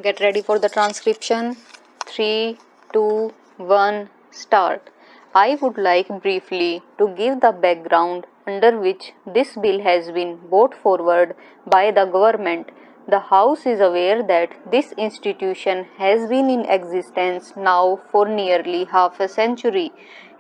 Get ready for the transcription. 3, 2, 1, start. I would like briefly to give the background under which this bill has been brought forward by the government. The House is aware that this institution has been in existence now for nearly half a century.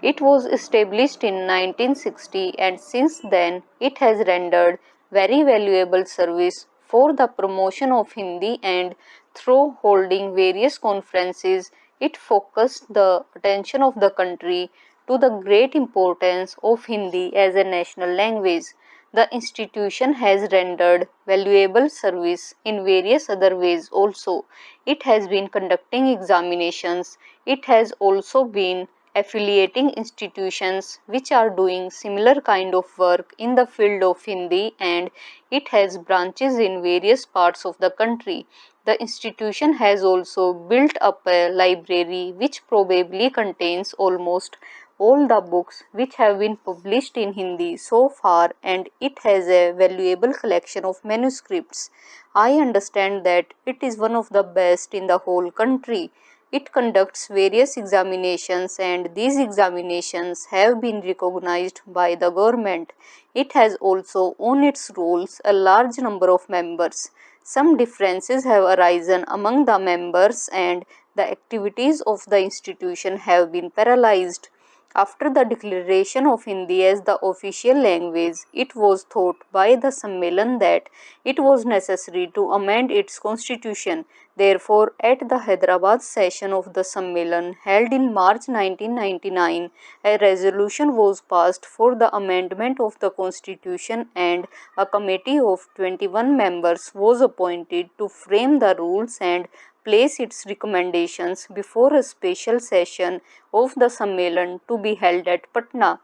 It was established in 1960 and since then it has rendered very valuable service for the promotion of Hindi, and through holding various conferences, it focused the attention of the country to the great importance of Hindi as a national language. The institution has rendered valuable service in various other ways also. It has been conducting examinations. It has also been affiliating institutions which are doing similar kind of work in the field of Hindi, and it has branches in various parts of the country. The institution has also built up a library which probably contains almost all the books which have been published in Hindi so far, and it has a valuable collection of manuscripts. I understand that it is one of the best in the whole country. It conducts various examinations and these examinations have been recognized by the government. It has also on its rolls a large number of members. Some differences have arisen among the members and the activities of the institution have been paralyzed. After the declaration of Hindi as the official language, it was thought by the Sammelan that it was necessary to amend its constitution. Therefore, at the Hyderabad session of the Sammelan held in March 1999, a resolution was passed for the amendment of the constitution, and a committee of 21 members was appointed to frame the rules and place its recommendations before a special session of the Sammelan to be held at Patna.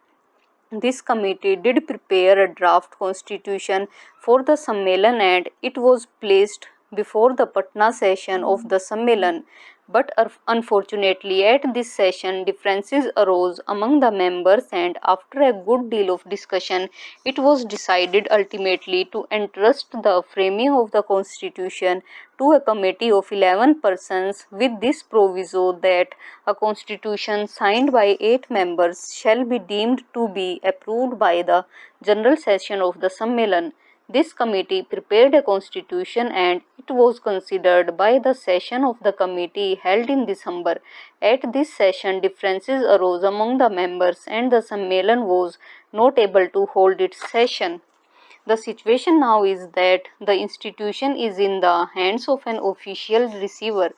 This committee did prepare a draft constitution for the Sammelan and it was placed before the Patna session of the Sammelan. But unfortunately, at this session, differences arose among the members, and after a good deal of discussion, it was decided ultimately to entrust the framing of the constitution to a committee of 11 persons, with this proviso that a constitution signed by 8 members shall be deemed to be approved by the general session of the Sammelan. This committee prepared a constitution and it was considered by the session of the committee held in December. At this session, differences arose among the members and the Sammelan was not able to hold its session. The situation now is that the institution is in the hands of an official receiver.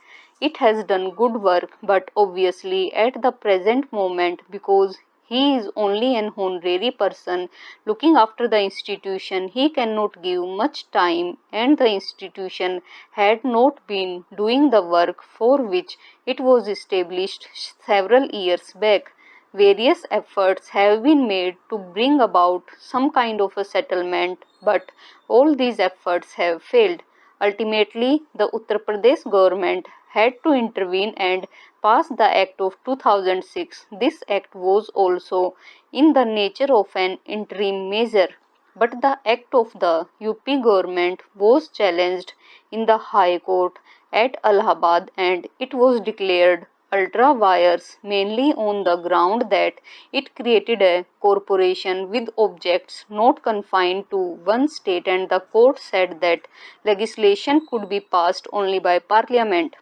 It has done good work, but obviously at the present moment, because he is only an honorary person looking after the institution, he cannot give much time, and the institution had not been doing the work for which it was established several years back. Various efforts have been made to bring about some kind of a settlement, but all these efforts have failed. Ultimately, the Uttar Pradesh government had to intervene and pass the Act of 2006. This act was also in the nature of an interim measure, but the act of the UP government was challenged in the High Court at Allahabad and it was declared ultra vires, mainly on the ground that it created a corporation with objects not confined to one state, and the court said that legislation could be passed only by parliament.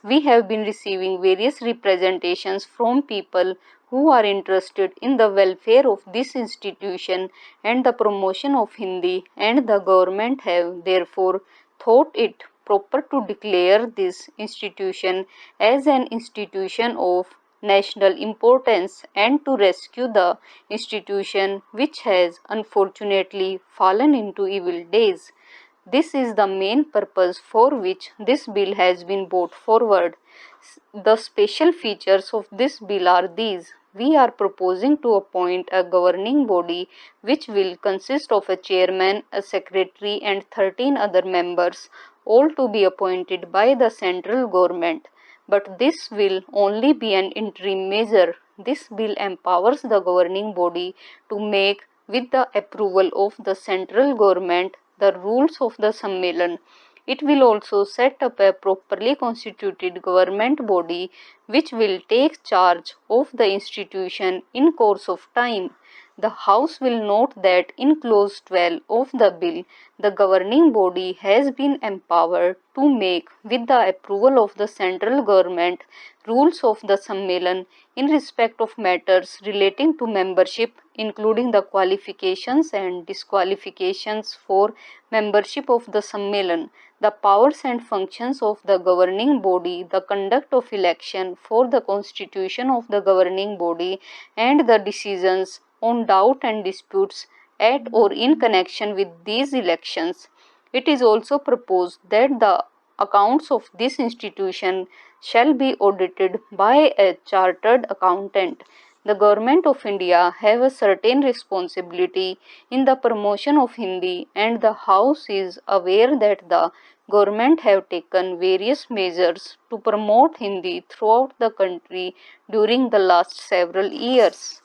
We have been receiving various representations from people who are interested in the welfare of this institution and the promotion of Hindi, and the government have therefore thought it proper to declare this institution as an institution of national importance and to rescue the institution which has unfortunately fallen into evil days. This is the main purpose for which this bill has been brought forward. The special features of this bill are these. We are proposing to appoint a governing body which will consist of a chairman, a secretary, and 13 other members, all to be appointed by the central government. But this will only be an interim measure. This bill empowers the governing body to make, with the approval of the central government, the rules of the Sammelan. It will also set up a properly constituted government body which will take charge of the institution in course of time. The House will note that in clause 12 of the bill, the governing body has been empowered to make, with the approval of the central government, rules of the Sammelan in respect of matters relating to membership, including the qualifications and disqualifications for membership of the Sammelan, the powers and functions of the governing body, the conduct of election for the constitution of the governing body, and the decisions on doubt and disputes at or in connection with these elections. It is also proposed that the accounts of this institution shall be audited by a chartered accountant. The Government of India have a certain responsibility in the promotion of Hindi, and the House is aware that the government have taken various measures to promote Hindi throughout the country during the last several years.